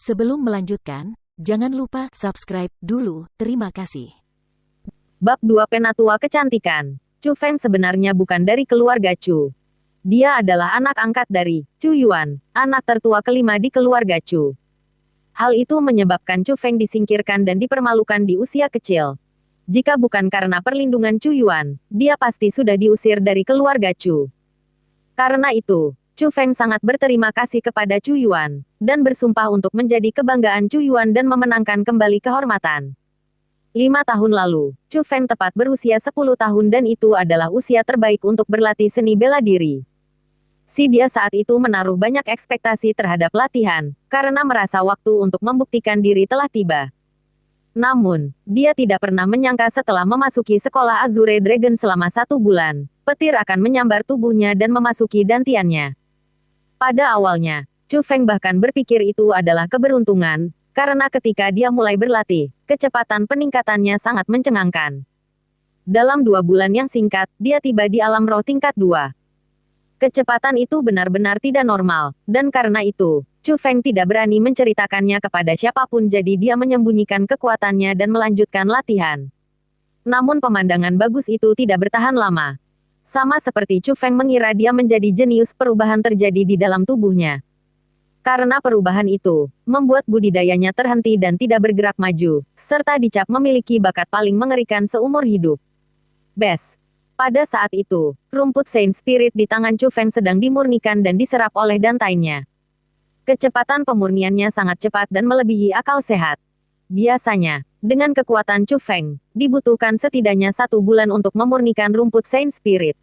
Sebelum melanjutkan, jangan lupa subscribe dulu. Terima kasih. Bab 2 Penatua Kecantikan. Chu Feng sebenarnya bukan dari keluarga Chu. Dia adalah anak angkat dari Chu Yuan, anak tertua kelima di keluarga Chu. Hal itu menyebabkan Chu Feng disingkirkan dan dipermalukan di usia kecil. Jika bukan karena perlindungan Chu Yuan, dia pasti sudah diusir dari keluarga Chu. Karena itu, Chu Feng sangat berterima kasih kepada Chu Yuan, dan bersumpah untuk menjadi kebanggaan Chu Yuan dan memenangkan kembali kehormatan. 5 tahun lalu, Chu Feng tepat berusia 10 tahun dan itu adalah usia terbaik untuk berlatih seni bela diri. Dia saat itu menaruh banyak ekspektasi terhadap latihan, karena merasa waktu untuk membuktikan diri telah tiba. Namun, dia tidak pernah menyangka setelah memasuki sekolah Azure Dragon selama 1 bulan, petir akan menyambar tubuhnya dan memasuki dantiannya. Pada awalnya, Chu Feng bahkan berpikir itu adalah keberuntungan, karena ketika dia mulai berlatih, kecepatan peningkatannya sangat mencengangkan. Dalam 2 bulan yang singkat, dia tiba di alam roh tingkat 2. Kecepatan itu benar-benar tidak normal, dan karena itu, Chu Feng tidak berani menceritakannya kepada siapapun jadi dia menyembunyikan kekuatannya dan melanjutkan latihan. Namun pemandangan bagus itu tidak bertahan lama. Sama seperti Chu Feng mengira dia menjadi jenius, perubahan terjadi di dalam tubuhnya. Karena perubahan itu, membuat budidayanya terhenti dan tidak bergerak maju, serta dicap memiliki bakat paling mengerikan seumur hidup. Bes. Pada saat itu, rumput Saint Spirit di tangan Chu Feng sedang dimurnikan dan diserap oleh dantainnya. Kecepatan pemurniannya sangat cepat dan melebihi akal sehat. Biasanya, dengan kekuatan Chu Feng, dibutuhkan setidaknya 1 bulan untuk memurnikan rumput Saint Spirit.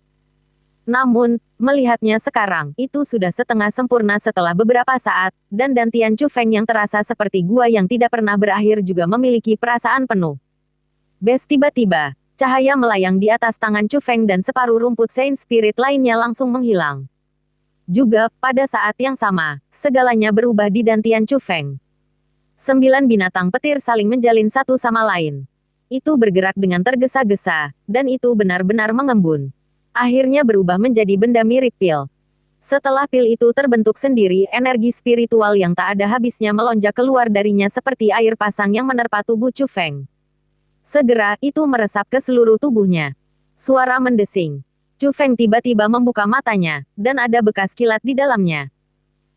Namun, melihatnya sekarang, itu sudah setengah sempurna setelah beberapa saat, dan dantian Chu Feng yang terasa seperti gua yang tidak pernah berakhir juga memiliki perasaan penuh. Bes, tiba-tiba, cahaya melayang di atas tangan Chu Feng dan separuh rumput Saint Spirit lainnya langsung menghilang. Juga, pada saat yang sama, segalanya berubah di dantian Chu Feng. 9 binatang petir saling menjalin satu sama lain. Itu bergerak dengan tergesa-gesa, dan itu benar-benar mengembun. Akhirnya berubah menjadi benda mirip pil. Setelah pil itu terbentuk sendiri, energi spiritual yang tak ada habisnya melonjak keluar darinya seperti air pasang yang menerpa tubuh Chu Feng. Segera, itu meresap ke seluruh tubuhnya. Suara mendesing. Chu Feng tiba-tiba membuka matanya, dan ada bekas kilat di dalamnya.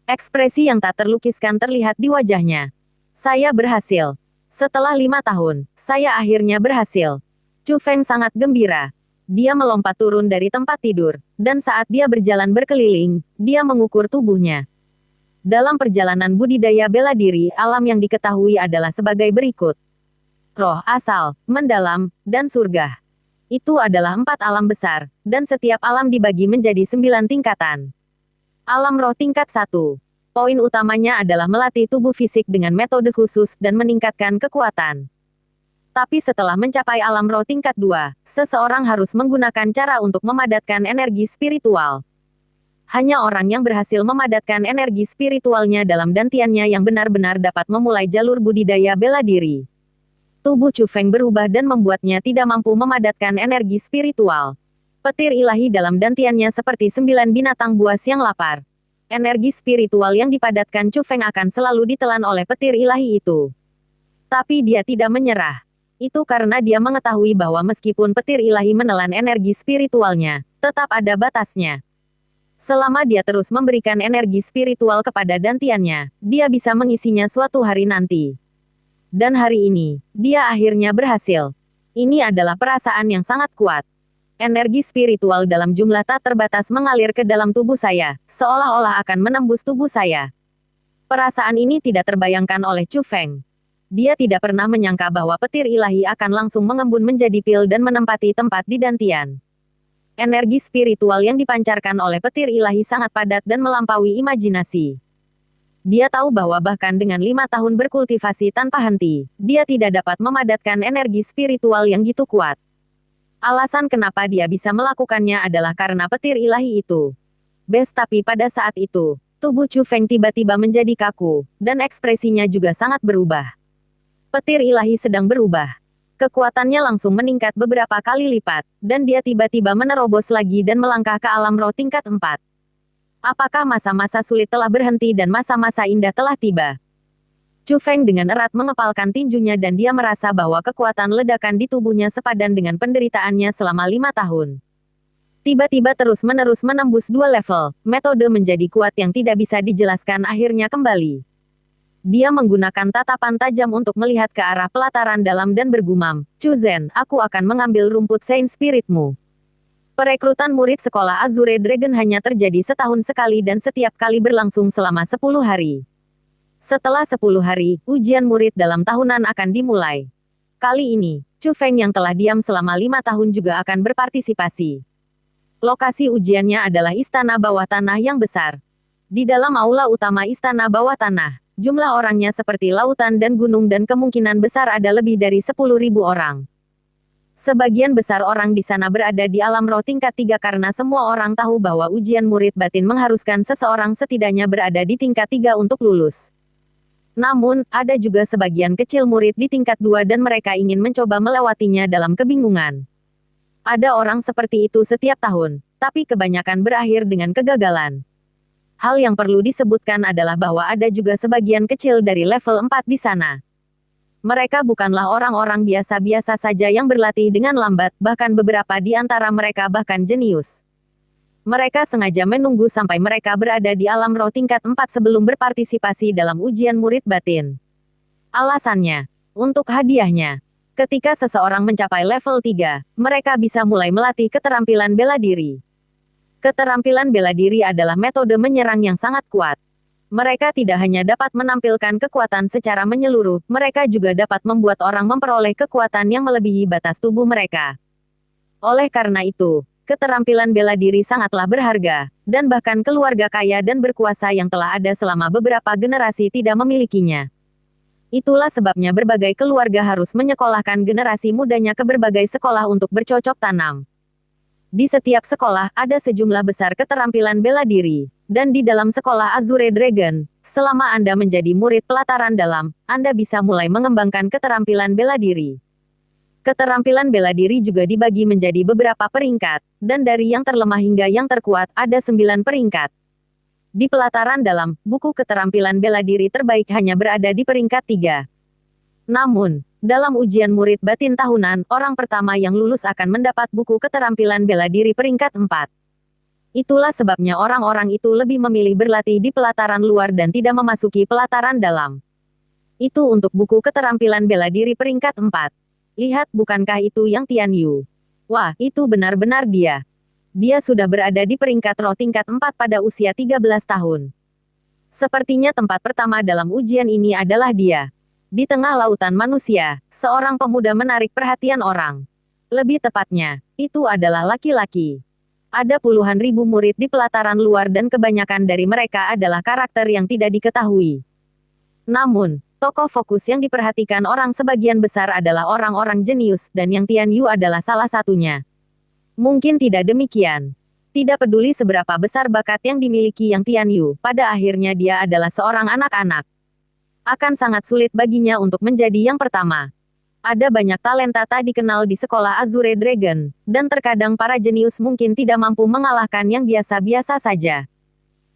Ekspresi yang tak terlukiskan terlihat di wajahnya. Saya berhasil. Setelah 5 tahun, saya akhirnya berhasil. Chu Feng sangat gembira. Dia melompat turun dari tempat tidur, dan saat dia berjalan berkeliling, dia mengukur tubuhnya. Dalam perjalanan budidaya bela diri, alam yang diketahui adalah sebagai berikut. Roh, asal, mendalam, dan surga. Itu adalah 4 alam besar, dan setiap alam dibagi menjadi 9 tingkatan. Alam roh tingkat 1. Poin utamanya adalah melatih tubuh fisik dengan metode khusus dan meningkatkan kekuatan. Tapi setelah mencapai alam roh tingkat 2, seseorang harus menggunakan cara untuk memadatkan energi spiritual. Hanya orang yang berhasil memadatkan energi spiritualnya dalam dantiannya yang benar-benar dapat memulai jalur budidaya bela diri. Tubuh Chu Feng berubah dan membuatnya tidak mampu memadatkan energi spiritual. Petir ilahi dalam dantiannya seperti 9 binatang buas yang lapar. Energi spiritual yang dipadatkan Chu Feng akan selalu ditelan oleh petir ilahi itu. Tapi dia tidak menyerah. Itu karena dia mengetahui bahwa meskipun petir ilahi menelan energi spiritualnya, tetap ada batasnya. Selama dia terus memberikan energi spiritual kepada dantiannya, dia bisa mengisinya suatu hari nanti. Dan hari ini, dia akhirnya berhasil. Ini adalah perasaan yang sangat kuat. Energi spiritual dalam jumlah tak terbatas mengalir ke dalam tubuh saya, seolah-olah akan menembus tubuh saya. Perasaan ini tidak terbayangkan oleh Chu Feng. Dia tidak pernah menyangka bahwa petir ilahi akan langsung mengembun menjadi pil dan menempati tempat di dantian. Energi spiritual yang dipancarkan oleh petir ilahi sangat padat dan melampaui imajinasi. Dia tahu bahwa bahkan dengan 5 tahun berkultivasi tanpa henti, dia tidak dapat memadatkan energi spiritual yang gitu kuat. Alasan kenapa dia bisa melakukannya adalah karena petir ilahi itu. Bes, tapi pada saat itu, tubuh Chu Feng tiba-tiba menjadi kaku, dan ekspresinya juga sangat berubah. Petir ilahi sedang berubah. Kekuatannya langsung meningkat beberapa kali lipat, dan dia tiba-tiba menerobos lagi dan melangkah ke alam roh tingkat 4. Apakah masa-masa sulit telah berhenti dan masa-masa indah telah tiba? Chu Feng dengan erat mengepalkan tinjunya dan dia merasa bahwa kekuatan ledakan di tubuhnya sepadan dengan penderitaannya selama 5 tahun. Tiba-tiba terus-menerus menembus 2 level, metode menjadi kuat yang tidak bisa dijelaskan akhirnya kembali. Dia menggunakan tatapan tajam untuk melihat ke arah pelataran dalam dan bergumam, Chu Zhen, aku akan mengambil rumput Saint Spiritmu. Perekrutan murid sekolah Azure Dragon hanya terjadi setahun sekali dan setiap kali berlangsung selama 10 hari. Setelah 10 hari, ujian murid dalam tahunan akan dimulai. Kali ini, Chu Feng yang telah diam selama 5 tahun juga akan berpartisipasi. Lokasi ujiannya adalah istana bawah tanah yang besar. Di dalam aula utama istana bawah tanah, jumlah orangnya seperti lautan dan gunung dan kemungkinan besar ada lebih dari 10.000 orang. Sebagian besar orang di sana berada di alam roh tingkat 3 karena semua orang tahu bahwa ujian murid batin mengharuskan seseorang setidaknya berada di tingkat 3 untuk lulus. Namun, ada juga sebagian kecil murid di tingkat 2 dan mereka ingin mencoba melewatinya dalam kebingungan. Ada orang seperti itu setiap tahun, tapi kebanyakan berakhir dengan kegagalan. Hal yang perlu disebutkan adalah bahwa ada juga sebagian kecil dari level 4 di sana. Mereka bukanlah orang-orang biasa-biasa saja yang berlatih dengan lambat, bahkan beberapa di antara mereka bahkan jenius. Mereka sengaja menunggu sampai mereka berada di alam roh tingkat 4 sebelum berpartisipasi dalam ujian murid batin. Alasannya, untuk hadiahnya. Ketika seseorang mencapai level 3, mereka bisa mulai melatih keterampilan bela diri. Keterampilan bela diri adalah metode menyerang yang sangat kuat. Mereka tidak hanya dapat menampilkan kekuatan secara menyeluruh, mereka juga dapat membuat orang memperoleh kekuatan yang melebihi batas tubuh mereka. Oleh karena itu, keterampilan bela diri sangatlah berharga, dan bahkan keluarga kaya dan berkuasa yang telah ada selama beberapa generasi tidak memilikinya. Itulah sebabnya berbagai keluarga harus menyekolahkan generasi mudanya ke berbagai sekolah untuk bercocok tanam. Di setiap sekolah ada sejumlah besar keterampilan bela diri, dan di dalam sekolah Azure Dragon, selama Anda menjadi murid pelataran dalam, Anda bisa mulai mengembangkan keterampilan bela diri. Keterampilan bela diri juga dibagi menjadi beberapa peringkat, dan dari yang terlemah hingga yang terkuat ada 9 peringkat. Di pelataran dalam, buku keterampilan bela diri terbaik hanya berada di peringkat 3. Namun, dalam ujian murid batin tahunan, orang pertama yang lulus akan mendapat buku keterampilan bela diri peringkat 4. Itulah sebabnya orang-orang itu lebih memilih berlatih di pelataran luar dan tidak memasuki pelataran dalam. Itu untuk buku keterampilan bela diri peringkat 4. Lihat, bukankah itu yang Tian Yu? Wah, itu benar-benar dia. Dia sudah berada di peringkat roh tingkat 4 pada usia 13 tahun. Sepertinya tempat pertama dalam ujian ini adalah dia. Di tengah lautan manusia, seorang pemuda menarik perhatian orang. Lebih tepatnya, itu adalah laki-laki. Ada puluhan ribu murid di pelataran luar dan kebanyakan dari mereka adalah karakter yang tidak diketahui. Namun, tokoh fokus yang diperhatikan orang sebagian besar adalah orang-orang jenius, dan yang Tian Yu adalah salah satunya. Mungkin tidak demikian. Tidak peduli seberapa besar bakat yang dimiliki yang Tian Yu, pada akhirnya dia adalah seorang anak-anak. Akan sangat sulit baginya untuk menjadi yang pertama. Ada banyak talenta tak dikenal di sekolah Azure Dragon, dan terkadang para jenius mungkin tidak mampu mengalahkan yang biasa-biasa saja.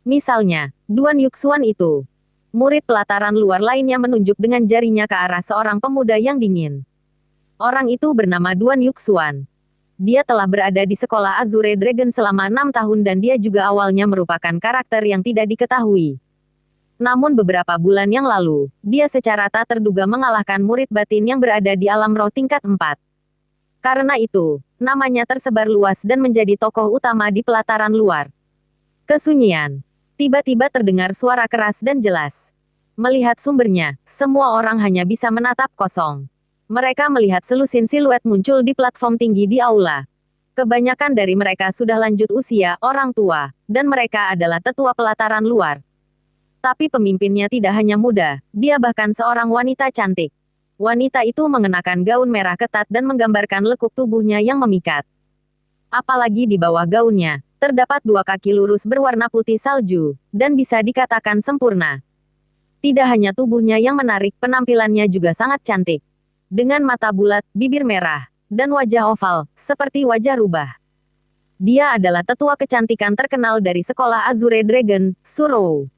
Misalnya, Duan Yuxuan itu. Murid pelataran luar lainnya menunjuk dengan jarinya ke arah seorang pemuda yang dingin. Orang itu bernama Duan Yuxuan. Dia telah berada di sekolah Azure Dragon selama 6 tahun dan dia juga awalnya merupakan karakter yang tidak diketahui. Namun beberapa bulan yang lalu, dia secara tak terduga mengalahkan murid batin yang berada di alam roh tingkat 4. Karena itu, namanya tersebar luas dan menjadi tokoh utama di pelataran luar. Kesunyian. Tiba-tiba terdengar suara keras dan jelas. Melihat sumbernya, semua orang hanya bisa menatap kosong. Mereka melihat selusin siluet muncul di platform tinggi di aula. Kebanyakan dari mereka sudah lanjut usia, orang tua, dan mereka adalah tetua pelataran luar. Tapi pemimpinnya tidak hanya muda, dia bahkan seorang wanita cantik. Wanita itu mengenakan gaun merah ketat dan menggambarkan lekuk tubuhnya yang memikat. Apalagi di bawah gaunnya, terdapat 2 kaki lurus berwarna putih salju, dan bisa dikatakan sempurna. Tidak hanya tubuhnya yang menarik, penampilannya juga sangat cantik. Dengan mata bulat, bibir merah, dan wajah oval, seperti wajah rubah. Dia adalah tetua kecantikan terkenal dari sekolah Azure Dragon, Surou.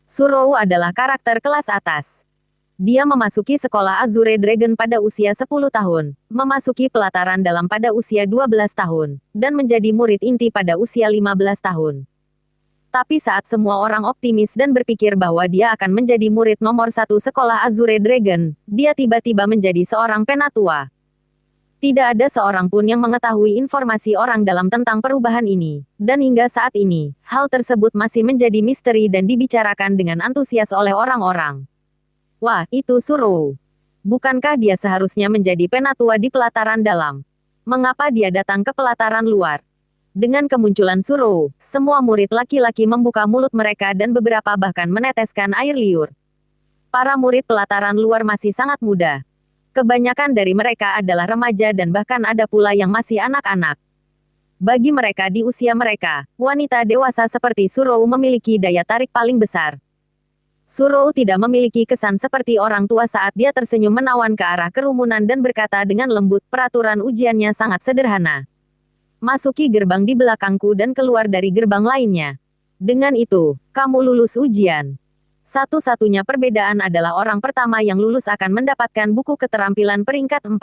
Surou adalah karakter kelas atas. Dia memasuki sekolah Azure Dragon pada usia 10 tahun, memasuki pelataran dalam pada usia 12 tahun, dan menjadi murid inti pada usia 15 tahun. Tapi saat semua orang optimis dan berpikir bahwa dia akan menjadi murid nomor 1 sekolah Azure Dragon, dia tiba-tiba menjadi seorang penatua. Tidak ada seorang pun yang mengetahui informasi orang dalam tentang perubahan ini, dan hingga saat ini, hal tersebut masih menjadi misteri dan dibicarakan dengan antusias oleh orang-orang. Wah, itu Surou. Bukankah dia seharusnya menjadi penatua di pelataran dalam? Mengapa dia datang ke pelataran luar? Dengan kemunculan Surou, semua murid laki-laki membuka mulut mereka dan beberapa bahkan meneteskan air liur. Para murid pelataran luar masih sangat muda. Kebanyakan dari mereka adalah remaja dan bahkan ada pula yang masih anak-anak. Bagi mereka di usia mereka, wanita dewasa seperti Surou memiliki daya tarik paling besar. Surou tidak memiliki kesan seperti orang tua saat dia tersenyum menawan ke arah kerumunan dan berkata dengan lembut, peraturan ujiannya sangat sederhana. Masuki gerbang di belakangku dan keluar dari gerbang lainnya. Dengan itu, kamu lulus ujian. Satu-satunya perbedaan adalah orang pertama yang lulus akan mendapatkan buku keterampilan peringkat 4.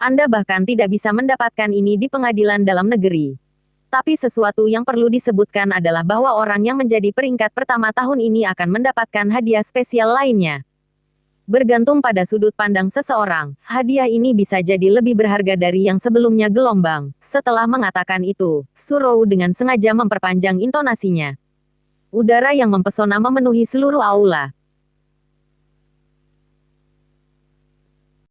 Anda bahkan tidak bisa mendapatkan ini di pengadilan dalam negeri. Tapi sesuatu yang perlu disebutkan adalah bahwa orang yang menjadi peringkat pertama tahun ini akan mendapatkan hadiah spesial lainnya. Bergantung pada sudut pandang seseorang, hadiah ini bisa jadi lebih berharga dari yang sebelumnya gelombang. Setelah mengatakan itu, Surou dengan sengaja memperpanjang intonasinya. Udara yang mempesona memenuhi seluruh aula.